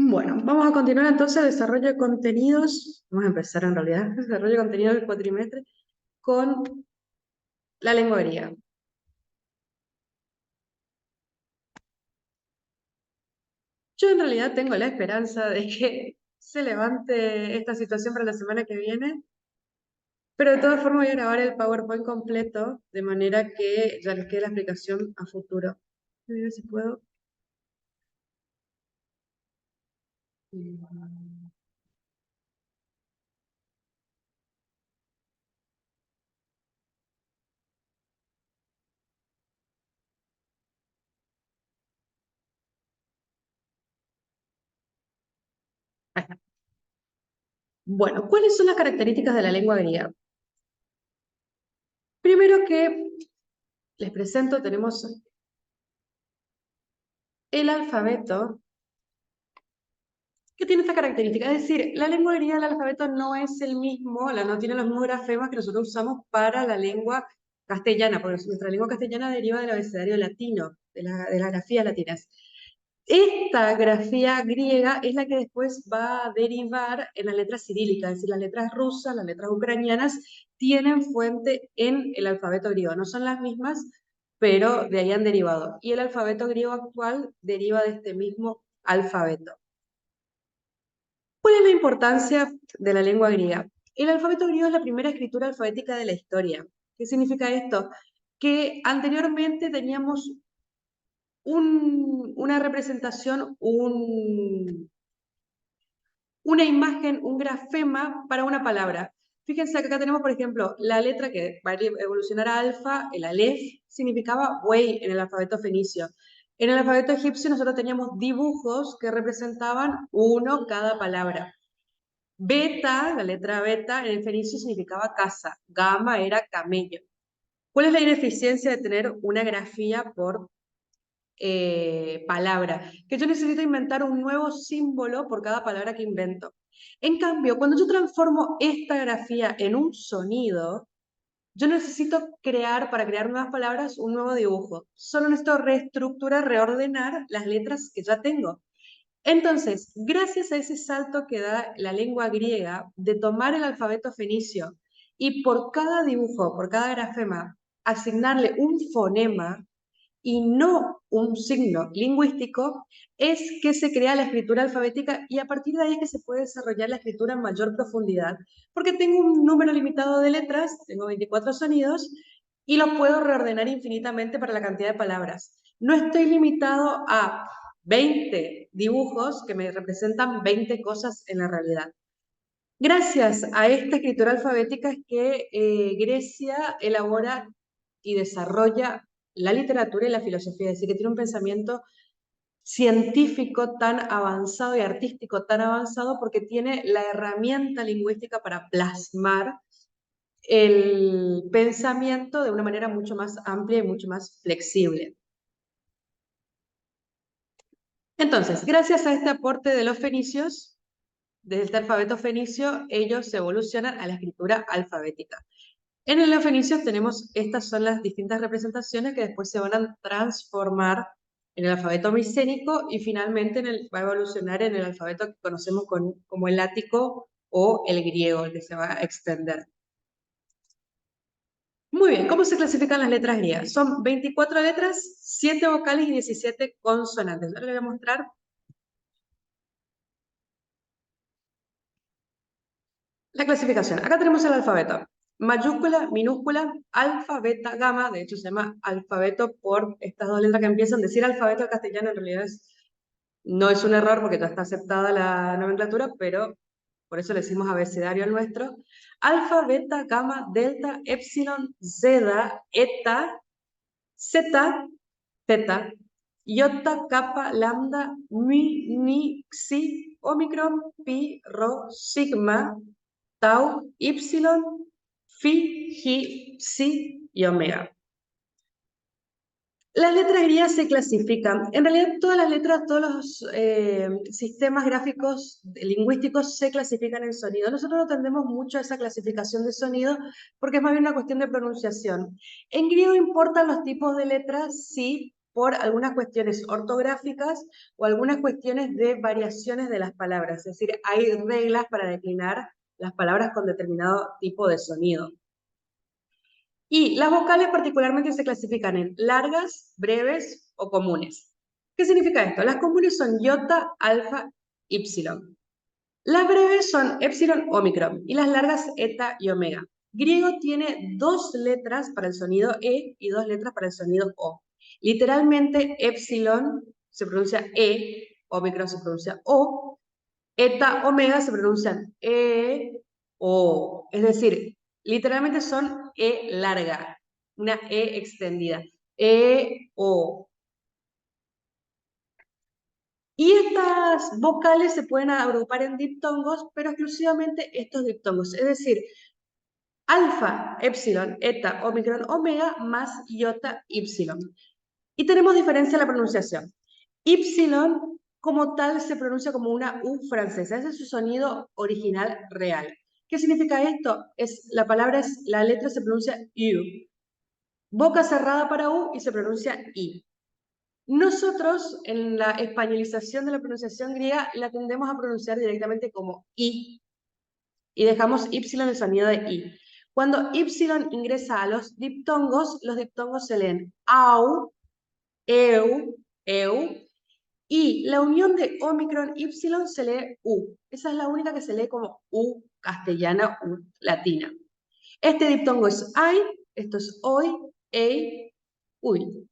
Bueno, vamos a continuar entonces el desarrollo de contenidos. Vamos a empezar en realidad el desarrollo de contenidos del cuatrimestre con la lengua griega. Yo en realidad tengo la esperanza de que se levante esta situación para la semana que viene, pero de todas formas voy a grabar el PowerPoint completo de manera que ya les quede la explicación a futuro. Voy a ver si puedo. Ahí está. Bueno, ¿cuáles son las características de la lengua griega? Primero que les presento, tenemos el alfabeto que tiene esta característica. Es decir, la lengua griega, el alfabeto no es el mismo, no tiene los mismos grafemas que nosotros usamos para la lengua castellana, porque nuestra lengua castellana deriva del abecedario latino, de las grafías latinas. Esta grafía griega es la que después va a derivar en las letras cirílicas, es decir, las letras rusas, las letras ucranianas, tienen fuente en el alfabeto griego. No son las mismas, pero de ahí han derivado. Y el alfabeto griego actual deriva de este mismo alfabeto. ¿Cuál es la importancia de la lengua griega? El alfabeto griego es la primera escritura alfabética de la historia. ¿Qué significa esto? Que anteriormente teníamos una representación, una imagen, un grafema para una palabra. Fíjense que acá tenemos, por ejemplo, la letra que va a evolucionar a alfa, el alef, significaba buey en el alfabeto fenicio. En el alfabeto egipcio nosotros teníamos dibujos que representaban uno cada palabra. Beta, la letra beta, en el fenicio significaba casa. Gamma era camello. ¿Cuál es la ineficiencia de tener una grafía por palabra? Que yo necesito inventar un nuevo símbolo por cada palabra que invento. En cambio, cuando yo transformo esta grafía en un sonido, yo necesito crear, para crear nuevas palabras, un nuevo dibujo. Solo necesito reestructurar, reordenar las letras que ya tengo. Entonces, gracias a ese salto que da la lengua griega de tomar el alfabeto fenicio y por cada dibujo, por cada grafema, asignarle un fonema y no un signo lingüístico, es que se crea la escritura alfabética y a partir de ahí es que se puede desarrollar la escritura en mayor profundidad, porque tengo un número limitado de letras, tengo 24 sonidos, y los puedo reordenar infinitamente para la cantidad de palabras. No estoy limitado a 20 dibujos que me representan 20 cosas en la realidad. Gracias a esta escritura alfabética es que Grecia elabora y desarrolla la literatura y la filosofía, es decir, que tiene un pensamiento científico tan avanzado y artístico tan avanzado porque tiene la herramienta lingüística para plasmar el pensamiento de una manera mucho más amplia y mucho más flexible. Entonces, gracias a este aporte de los fenicios, desde este alfabeto fenicio, ellos evolucionan a la escritura alfabética. En los fenicios tenemos, estas son las distintas representaciones que después se van a transformar en el alfabeto micénico y finalmente va a evolucionar en el alfabeto que conocemos como el ático o el griego, el que se va a extender. Muy bien, ¿cómo se clasifican las letras griegas? Son 24 letras, 7 vocales y 17 consonantes. Ahora les voy a mostrar la clasificación. Acá tenemos el alfabeto. Mayúscula, minúscula, alfa, beta, gamma. De hecho, se llama alfabeto por estas dos letras que empiezan. Decir alfabeto al castellano en realidad no es un error porque ya está aceptada la nomenclatura, pero por eso le decimos abecedario al nuestro. Alfa, beta, gamma, delta, epsilon, zeta, eta, zeta, teta, iota, kappa, lambda, mi, ni, xi, omicron, pi, rho, sigma, tau, ypsilon, phi, chi, psi y omega. Las letras griegas se clasifican. En realidad, todas las letras, todos los sistemas gráficos lingüísticos se clasifican en sonido. Nosotros no tendemos mucho a esa clasificación de sonido porque es más bien una cuestión de pronunciación. En griego importan los tipos de letras, sí, por algunas cuestiones ortográficas o algunas cuestiones de variaciones de las palabras. Es decir, hay reglas para declinar las palabras con determinado tipo de sonido. Y las vocales particularmente se clasifican en largas, breves o comunes. ¿Qué significa esto? Las comunes son iota, alfa, ipsilon. Las breves son epsilon, omicron, y las largas eta y omega. Griego tiene 2 letras para el sonido E y 2 letras para el sonido O. Literalmente, epsilon se pronuncia E, omicron se pronuncia O, eta, omega se pronuncian E, O. Es decir, literalmente son E larga, una E extendida. E, O. Y estas vocales se pueden agrupar en diptongos, pero exclusivamente estos diptongos. Es decir, alfa, epsilon, eta, omicron, omega, más iota, ipsilon. Y tenemos diferencia en la pronunciación. Ipsilon, como tal, se pronuncia como una U francesa. Ese es su sonido original real. ¿Qué significa esto? La letra se pronuncia U. Boca cerrada para U y se pronuncia I. Nosotros, en la españolización de la pronunciación griega, la tendemos a pronunciar directamente como I. Y dejamos Y el sonido de I. Cuando Y ingresa a los diptongos se leen AU, EU, y la unión de Omicron Y se lee U. Esa es la única que se lee como U castellana, U latina. Este diptongo es AI, esto es OI, EI, UI.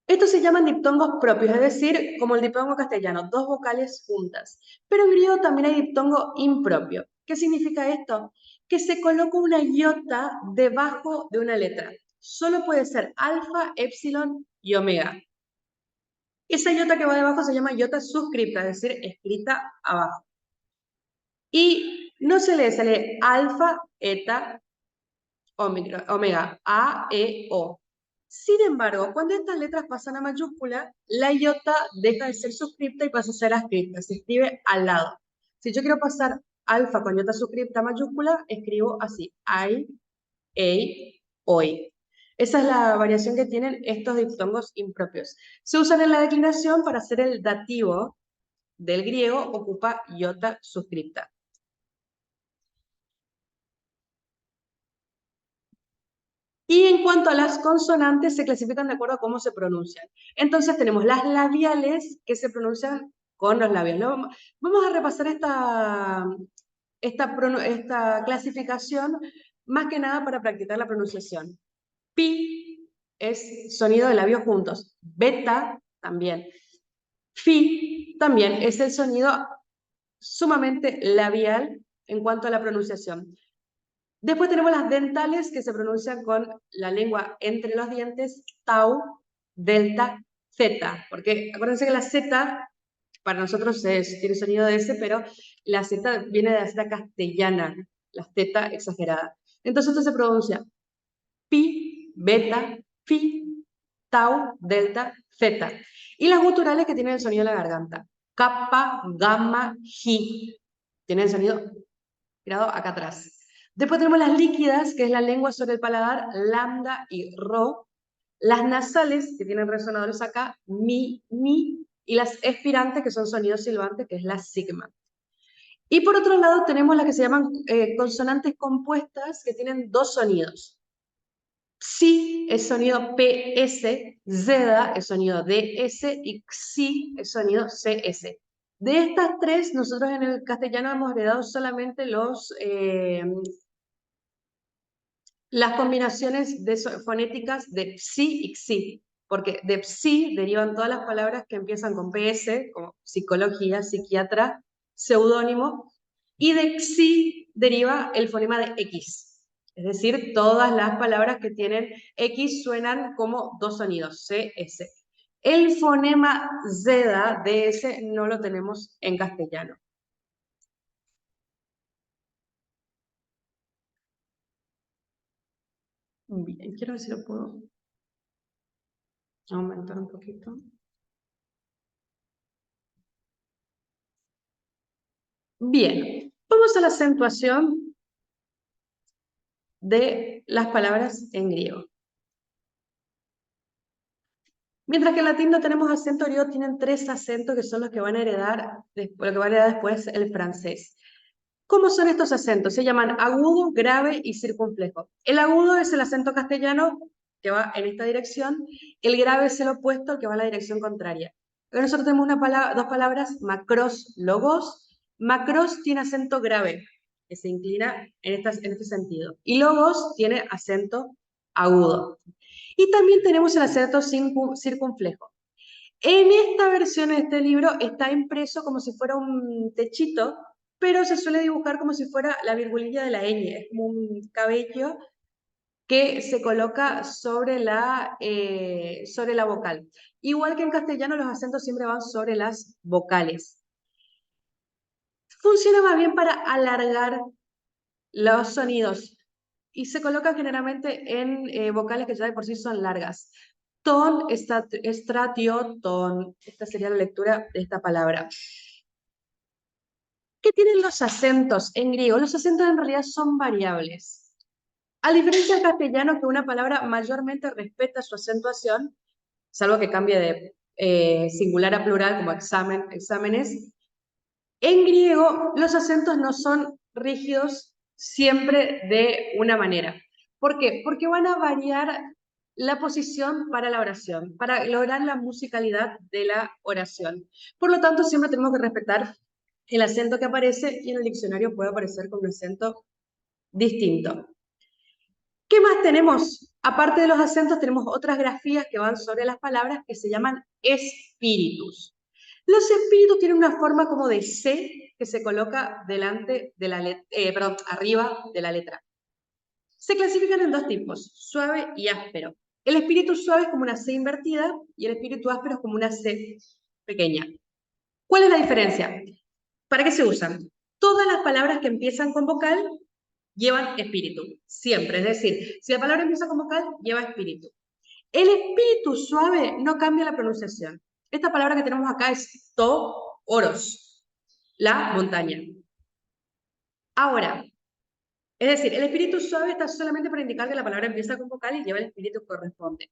Estos se llaman diptongos propios, es decir, como el diptongo castellano, 2 vocales juntas. Pero en griego también hay diptongo impropio. ¿Qué significa esto? Que se coloca una iota debajo de una letra. Solo puede ser alfa, epsilon y omega. Esa iota que va debajo se llama iota suscripta, es decir, escrita abajo. Y no se lee alfa, eta, omega, A, E, O. Sin embargo, cuando estas letras pasan a mayúscula, la iota deja de ser suscripta y pasa a ser ascripta, se escribe al lado. Si yo quiero pasar alfa con iota suscripta a mayúscula, escribo así, ai, ei, oi. Esa es la variación que tienen estos diptongos impropios. Se usan en la declinación para hacer el dativo del griego, ocupa iota suscripta. Y en cuanto a las consonantes, se clasifican de acuerdo a cómo se pronuncian. Entonces tenemos las labiales que se pronuncian con los labios. Vamos a repasar esta clasificación más que nada para practicar la pronunciación. Pi es sonido de labios juntos. Beta también. Fi también es el sonido sumamente labial en cuanto a la pronunciación. Después tenemos las dentales que se pronuncian con la lengua entre los dientes, tau, delta, zeta. Porque acuérdense que la Z para nosotros tiene sonido de S, pero la Z viene de la Z castellana, la Z exagerada. Entonces esto se pronuncia pi, beta, fi, tau, delta, zeta. Y las guturales que tienen el sonido de la garganta. Kappa, gamma, ji. Tienen el sonido tirado acá atrás. Después tenemos las líquidas, que es la lengua sobre el paladar, lambda y ro. Las nasales, que tienen resonadores acá, mi, mi. Y las expirantes, que son sonidos silbantes, que es la sigma. Y por otro lado tenemos las que se llaman consonantes compuestas, que tienen 2 sonidos. Psi es sonido PS, Zeda es sonido DS y Xi es sonido CS. De estas 3, nosotros en el castellano hemos heredado solamente las combinaciones fonéticas de psi y xi, porque de psi derivan todas las palabras que empiezan con PS, como psicología, psiquiatra, seudónimo, y de xi deriva el fonema de X. Es decir, todas las palabras que tienen X suenan como 2 sonidos, C, S. El fonema Zeda, DS, no lo tenemos en castellano. Bien, quiero ver si lo puedo aumentar un poquito. Bien, vamos a la acentuación de las palabras en griego. Mientras que en latín no tenemos acento griego, tienen 3 acentos que son los que van a heredar, lo que va a heredar después el francés. ¿Cómo son estos acentos? Se llaman agudo, grave y circunflejo. El agudo es el acento castellano que va en esta dirección, el grave es el opuesto, que va en la dirección contraria. Nosotros tenemos dos palabras, macros, logos. Macros tiene acento grave, que se inclina en este sentido. Y logos tiene acento agudo. Y también tenemos el acento circunflejo. En esta versión de este libro está impreso como si fuera un techito, pero se suele dibujar como si fuera la virgulilla de la ñ, es como un cabello que se coloca sobre la vocal. Igual que en castellano, los acentos siempre van sobre las vocales. Funciona más bien para alargar los sonidos y se colocan generalmente en vocales que ya de por sí son largas. Ton, estratio, ton. Esta sería la lectura de esta palabra. ¿Qué tienen los acentos en griego? Los acentos en realidad son variables. A diferencia del castellano, que una palabra mayormente respeta su acentuación, salvo que cambie de singular a plural, como exámenes, en griego los acentos no son rígidos siempre de una manera. ¿Por qué? Porque van a variar la posición para la oración, para lograr la musicalidad de la oración. Por lo tanto, siempre tenemos que respetar el acento que aparece y en el diccionario puede aparecer con un acento distinto. ¿Qué más tenemos? Aparte de los acentos, tenemos otras grafías que van sobre las palabras que se llaman espíritus. Los espíritus tienen una forma como de C que se coloca delante de la arriba de la letra. Se clasifican en 2 tipos, suave y áspero. El espíritu suave es como una C invertida y el espíritu áspero es como una C pequeña. ¿Cuál es la diferencia? ¿Para qué se usan? Todas las palabras que empiezan con vocal llevan espíritu, siempre. Es decir, si la palabra empieza con vocal, lleva espíritu. El espíritu suave no cambia la pronunciación. Esta palabra que tenemos acá es oros, la montaña. Ahora, es decir, el espíritu suave está solamente para indicar que la palabra empieza con vocal y lleva el espíritu que corresponde.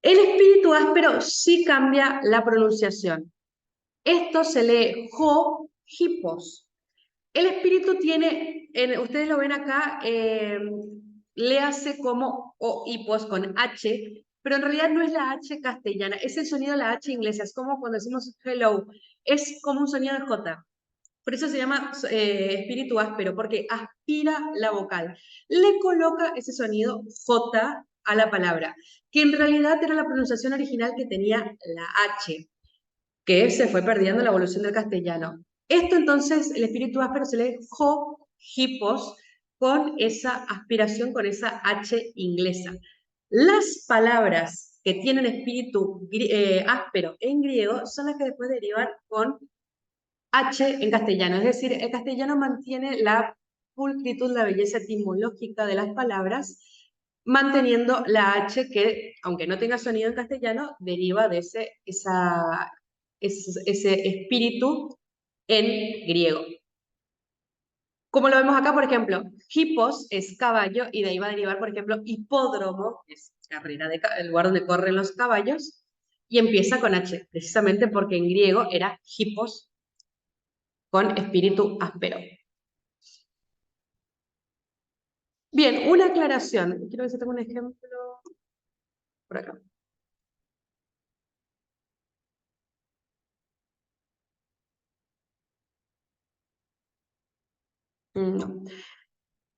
El espíritu áspero sí cambia la pronunciación. Esto se lee hipos. El espíritu tiene, ustedes lo ven acá, léase como o hipos con H, pero en realidad no es la H castellana, es el sonido de la H inglesa, es como cuando decimos hello, es como un sonido de J. Por eso se llama espíritu áspero, porque aspira la vocal. Le coloca ese sonido J a la palabra, que en realidad era la pronunciación original que tenía la H, que se fue perdiendo en la evolución del castellano. Esto entonces, el espíritu áspero se lee hipos, con esa aspiración, con esa H inglesa. Las palabras que tienen espíritu áspero en griego son las que después derivan con H en castellano, es decir, el castellano mantiene la pulcritud, la belleza etimológica de las palabras, manteniendo la H que, aunque no tenga sonido en castellano, deriva de ese espíritu en griego. Como lo vemos acá, por ejemplo, hippos es caballo y de ahí va a derivar, por ejemplo, hipódromo, que es carrera el lugar donde corren los caballos, y empieza con H, precisamente porque en griego era hippos, con espíritu áspero. Bien, una aclaración. Quiero ver si tengo un ejemplo por acá. No.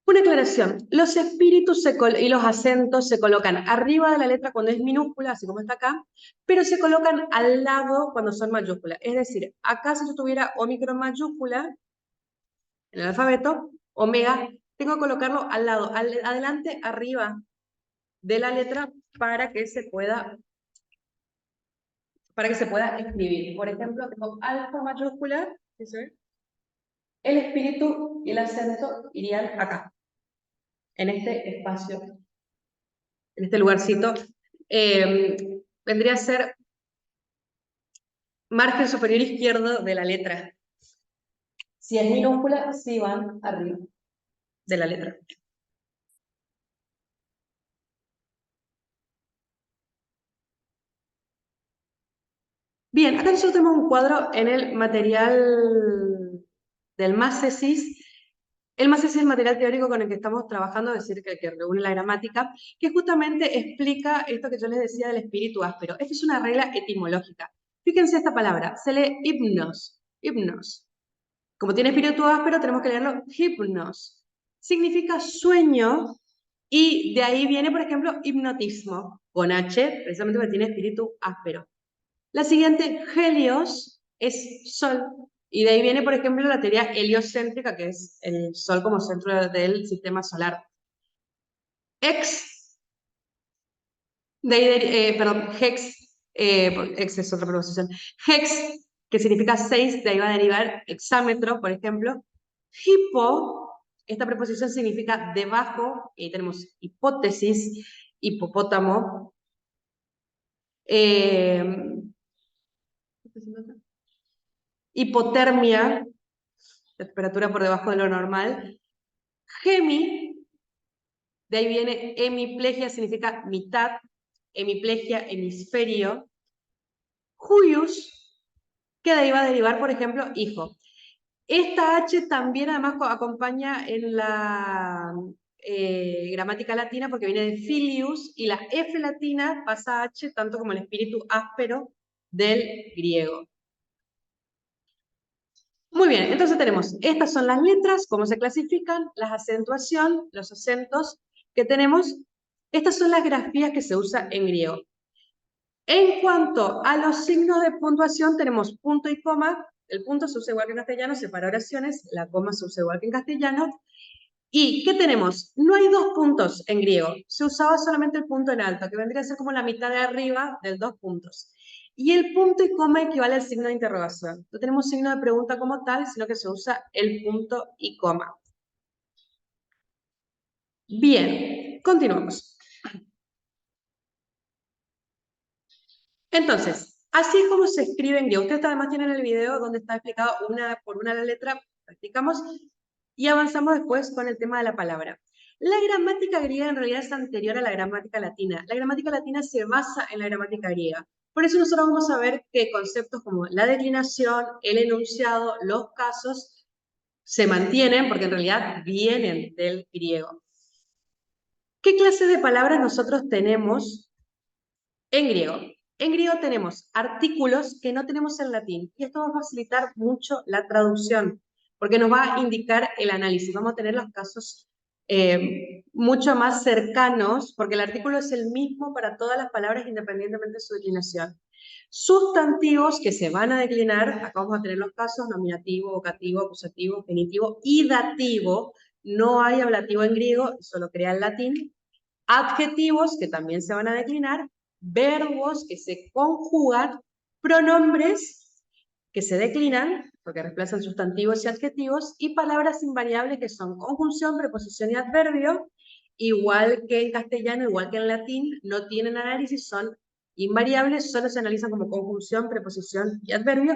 Una aclaración. Los espíritus y los acentos se colocan arriba de la letra cuando es minúscula, así como está acá, pero se colocan al lado cuando son mayúsculas. Es decir, acá si yo tuviera omicron mayúscula en el alfabeto, omega, tengo que colocarlo al lado, adelante, arriba de la letra para que se pueda escribir. Por ejemplo, tengo alfa mayúscula, ¿sí? El espíritu y el acento irían acá, en este espacio, en este lugarcito. Vendría a ser margen superior izquierdo de la letra. Si es minúscula, sí van arriba de la letra. Bien, acá nosotros tenemos un cuadro en el material del Másesis. El Másesis es el material teórico con el que estamos trabajando, es decir, que reúne la gramática, que justamente explica esto que yo les decía del espíritu áspero. Esta es una regla etimológica. Fíjense esta palabra, se lee hipnos, hipnos. Como tiene espíritu áspero, tenemos que leerlo hipnos. Significa sueño y de ahí viene, por ejemplo, hipnotismo, con H, precisamente porque tiene espíritu áspero. La siguiente, helios, es sol. Y de ahí viene, por ejemplo, la teoría heliocéntrica, que es el sol como centro del sistema solar. Ex, de ahí, perdón, hex, ex es otra preposición. Hex, que significa 6, de ahí va a derivar hexámetro, por ejemplo. Hipo, esta preposición significa debajo, y ahí tenemos hipótesis, hipopótamo. Eh, hipotermia, temperatura por debajo de lo normal. Gemi, de ahí viene hemiplegia, significa mitad, hemiplegia, hemisferio. Huius, que de ahí va a derivar, por ejemplo, hijo. Esta H también además acompaña en la gramática latina porque viene de filius y la F latina pasa a H tanto como el espíritu áspero del griego. Muy bien, entonces tenemos, estas son las letras, cómo se clasifican, las acentuación, los acentos que tenemos. Estas son las grafías que se usan en griego. En cuanto a los signos de puntuación, tenemos punto y coma. El punto se usa igual que en castellano, separa oraciones. La coma se usa igual que en castellano. ¿Y qué tenemos? No hay dos puntos en griego. Se usaba solamente el punto en alto, que vendría a ser como la mitad de arriba del dos puntos. Y el punto y coma equivale al signo de interrogación. No tenemos signo de pregunta como tal, sino que se usa el punto y coma. Bien, continuamos. Entonces, así es como se escribe en griego. Ustedes además tienen el video donde está explicado una por una la letra, practicamos y avanzamos después con el tema de la palabra. La gramática griega en realidad es anterior a la gramática latina. La gramática latina se basa en la gramática griega. Por eso nosotros vamos a ver que conceptos como la declinación, el enunciado, los casos, se mantienen porque en realidad vienen del griego. ¿Qué clase de palabras nosotros tenemos en griego? En griego tenemos artículos que no tenemos en latín y esto va a facilitar mucho la traducción porque nos va a indicar el análisis. Vamos a tener los casos mucho más cercanos porque el artículo es el mismo para todas las palabras independientemente de su declinación. Sustantivos que se van a declinar, acá vamos a tener los casos nominativo, vocativo, acusativo, genitivo y dativo. No hay ablativo en griego, solo crea el latín. Adjetivos que también se van a declinar, verbos que se conjugan, pronombres que se declinan, porque reemplazan sustantivos y adjetivos, y palabras invariables que son conjunción, preposición y adverbio, igual que en castellano, igual que en latín, no tienen análisis, son invariables, solo se analizan como conjunción, preposición y adverbio,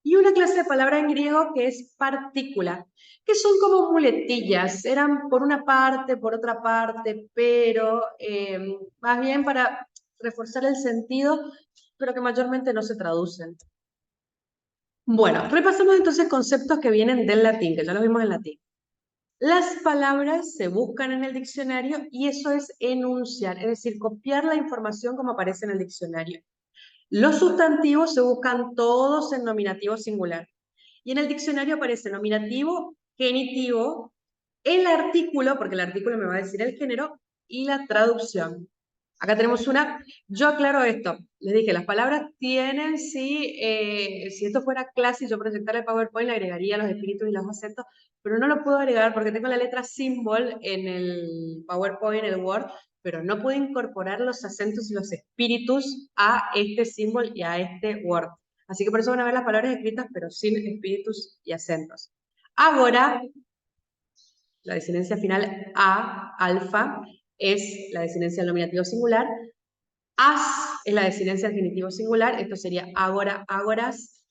y una clase de palabra en griego que es partícula, que son como muletillas, eran por una parte, por otra parte, pero más bien para reforzar el sentido, pero que mayormente no se traducen. Bueno, repasamos entonces conceptos que vienen del latín, que ya los vimos en latín. Las palabras se buscan en el diccionario y eso es enunciar, es decir, copiar la información como aparece en el diccionario. Los sustantivos se buscan todos en nominativo singular. Y en el diccionario aparece nominativo, genitivo, el artículo, porque el artículo me va a decir el género, y la traducción. Acá tenemos una, yo aclaro esto, les dije, las palabras tienen, si esto fuera clase y yo proyectara el PowerPoint, le agregaría los espíritus y los acentos, pero no lo puedo agregar porque tengo la letra symbol en el PowerPoint, en el Word, pero no puedo incorporar los acentos y los espíritus a este símbolo y a este Word. Así que por eso van a ver las palabras escritas, pero sin espíritus y acentos. Ahora, la desinencia final a, alfa, es la desinencia del nominativo singular. As es la desinencia del genitivo singular, esto sería agora, agoras.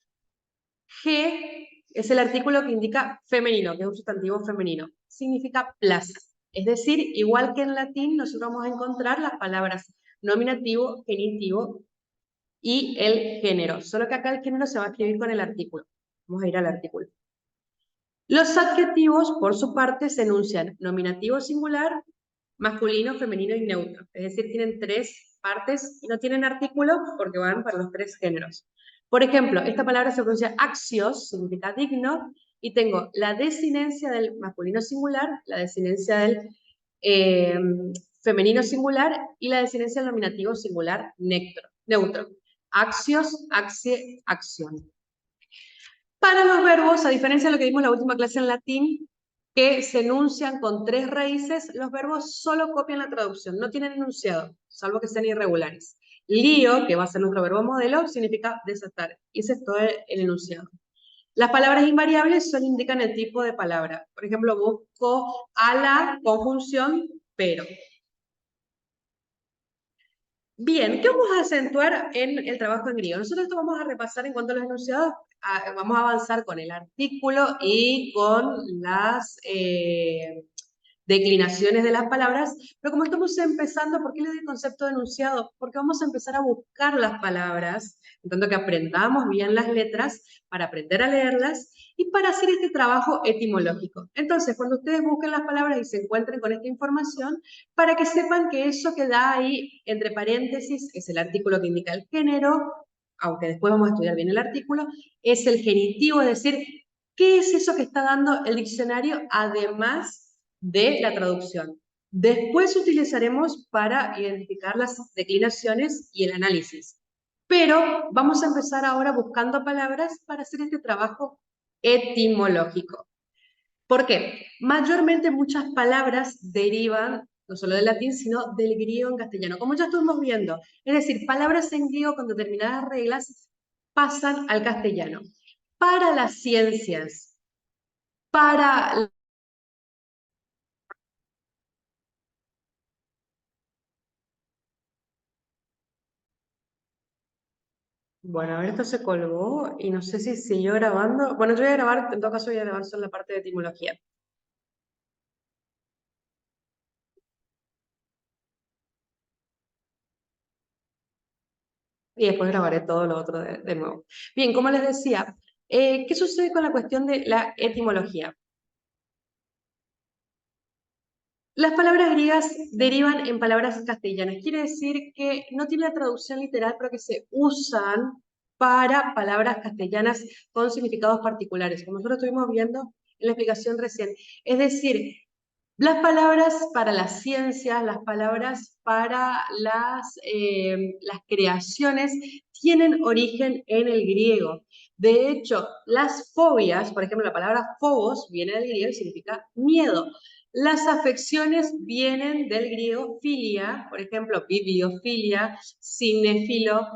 G es el artículo que indica femenino, que es un sustantivo femenino. Significa plaza. Es decir, igual que en latín, nosotros vamos a encontrar las palabras nominativo, genitivo y el género. Solo que acá el género se va a escribir con el artículo. Vamos a ir al artículo. Los adjetivos, por su parte, se enuncian nominativo singular, masculino, femenino y neutro. Es decir, tienen tres partes y no tienen artículo porque van para los tres géneros. Por ejemplo, esta palabra se pronuncia axios, significa digno, y tengo la desinencia del masculino singular, la desinencia del femenino singular y la desinencia del nominativo singular neutro. Axios, axie, acción. Para los verbos, a diferencia de lo que vimos en la última clase en latín, que se enuncian con tres raíces, los verbos solo copian la traducción, no tienen enunciado, salvo que sean irregulares. Lío, que va a ser nuestro verbo modelo, significa desatar, y ese es todo el enunciado. Las palabras invariables solo indican el tipo de palabra. Por ejemplo, busco a la conjunción pero. Bien, ¿qué vamos a acentuar en el trabajo en griego? Nosotros esto vamos a repasar en cuanto a los enunciados, vamos a avanzar con el artículo y con las declinaciones de las palabras, pero como estamos empezando, ¿por qué le doy concepto de enunciado? Porque vamos a empezar a buscar las palabras, en tanto que aprendamos bien las letras, para aprender a leerlas y para hacer este trabajo etimológico. Entonces, cuando ustedes busquen las palabras y se encuentren con esta información, para que sepan que eso que da ahí entre paréntesis es el artículo que indica el género, aunque después vamos a estudiar bien el artículo, es el genitivo, es decir, ¿qué es eso que está dando el diccionario además de la traducción? Después utilizaremos para identificar las declinaciones y el análisis. Pero vamos a empezar ahora buscando palabras para hacer este trabajo etimológico. ¿Por qué? Mayormente muchas palabras derivan no solo del latín, sino del griego en castellano, como ya estuvimos viendo. Es decir, palabras en griego con determinadas reglas pasan al castellano. Para las ciencias, para... Bueno, a ver, esto se colgó y no sé si siguió grabando. Bueno, yo voy a grabar, en todo caso voy a grabar solo la parte de etimología. Y después grabaré todo lo otro de nuevo. Bien, como les decía, ¿qué sucede con la cuestión de la etimología? Las palabras griegas derivan en palabras castellanas. Quiere decir que no tiene la traducción literal, pero que se usan para palabras castellanas con significados particulares, como nosotros estuvimos viendo en la explicación recién. Es decir, las palabras para las ciencias, las palabras para las creaciones, tienen origen en el griego. De hecho, las fobias, por ejemplo, la palabra phobos viene del griego y significa miedo. Las afecciones vienen del griego filia, por ejemplo, bibliofilia, cinéfilo,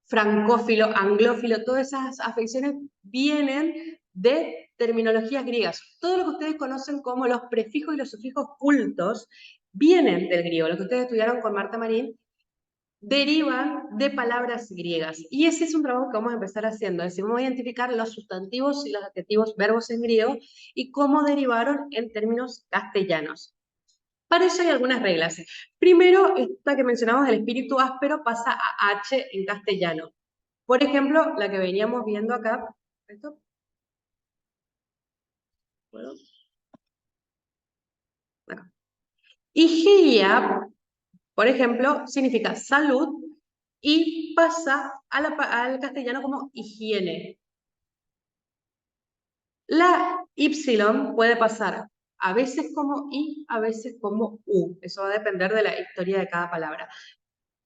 francófilo, anglófilo, todas esas afecciones vienen de terminologías griegas. Todo lo que ustedes conocen como los prefijos y los sufijos cultos vienen del griego. Lo que ustedes estudiaron con Marta Marín derivan de palabras griegas. Y ese es un trabajo que vamos a empezar haciendo. Es decir, vamos a identificar los sustantivos y los adjetivos, verbos en griego y cómo derivaron en términos castellanos. Para eso hay algunas reglas. Primero, esta que mencionamos, el espíritu áspero pasa a H en castellano. Por ejemplo, la que veníamos viendo acá. ¿Esto? ¿Puedo? Acá. Higiea, por ejemplo, significa salud y pasa al castellano como higiene. La Y puede pasar a veces como I, a veces como U. Eso va a depender de la historia de cada palabra.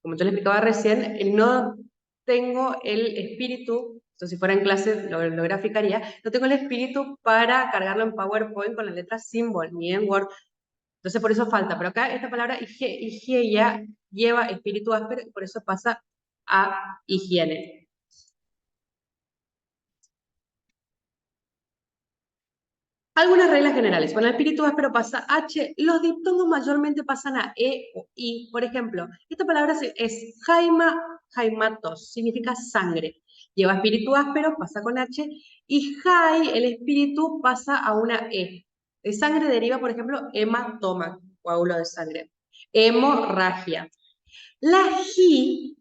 Como yo les explicaba recién, no tengo el espíritu, entonces si fuera en clase lo graficaría, no tengo el espíritu para cargarlo en PowerPoint con la letra symbol, ni en Word. Entonces por eso falta. Pero acá esta palabra higiene lleva espíritu áspero y por eso pasa a higiene. Algunas reglas generales. Cuando el espíritu áspero pasa H, los diptongos mayormente pasan a E o I. Por ejemplo, esta palabra es jaimatos, significa sangre. Lleva espíritu áspero, pasa con H, y jai, el espíritu, pasa a una E. De sangre deriva, por ejemplo, hematoma, coágulo de sangre. Hemorragia. La J,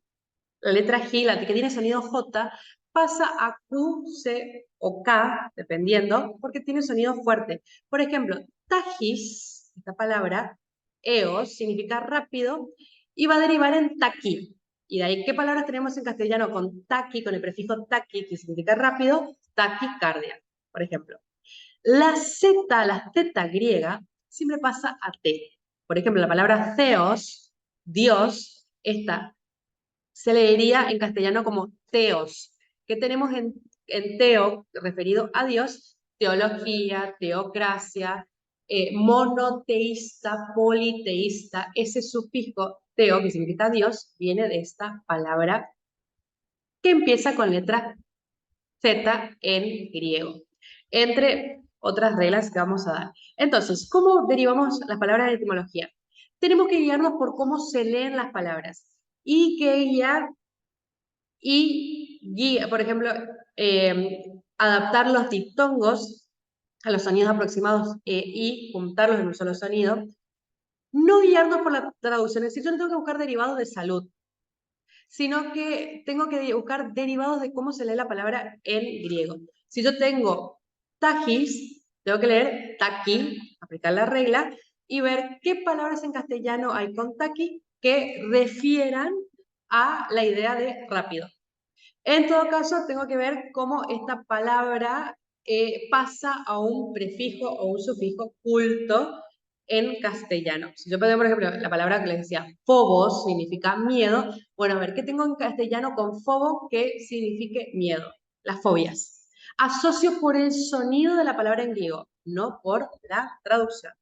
la letra J, la que tiene sonido J, pasa a Q, C o K, dependiendo, porque tiene sonido fuerte. Por ejemplo, tajis, esta palabra, eos, significa rápido, y va a derivar en taqui. Y de ahí, ¿qué palabras tenemos en castellano con taqui, con el prefijo taqui, que significa rápido? Taquicardia, por ejemplo. La Z griega, siempre pasa a T. Por ejemplo, la palabra theos, Dios, esta se leería en castellano como teos. ¿Qué tenemos en teo referido a Dios? Teología, teocracia, monoteísta, politeísta. Ese sufijo teo, que significa Dios, viene de esta palabra que empieza con letra Z en griego. Entre otras reglas que vamos a dar. Entonces, ¿cómo derivamos las palabras de etimología? Tenemos que guiarnos por cómo se leen las palabras y que guiar por ejemplo, adaptar los diptongos a los sonidos aproximados y juntarlos en un solo sonido. No guiarnos por la traducción, es decir, yo no tengo que buscar derivados de salud, sino que tengo que buscar derivados de cómo se lee la palabra en griego. Si yo tengo tajis, tengo que leer taqui, aplicar la regla, y ver qué palabras en castellano hay con taqui que refieran a la idea de rápido. En todo caso, tengo que ver cómo esta palabra pasa a un prefijo o un sufijo culto en castellano. Si yo pongo, por ejemplo, la palabra que les decía, phobos, significa miedo. Bueno, a ver, ¿qué tengo en castellano con phobos que signifique miedo? Las fobias. Asocio por el sonido de la palabra en griego, no por la traducción.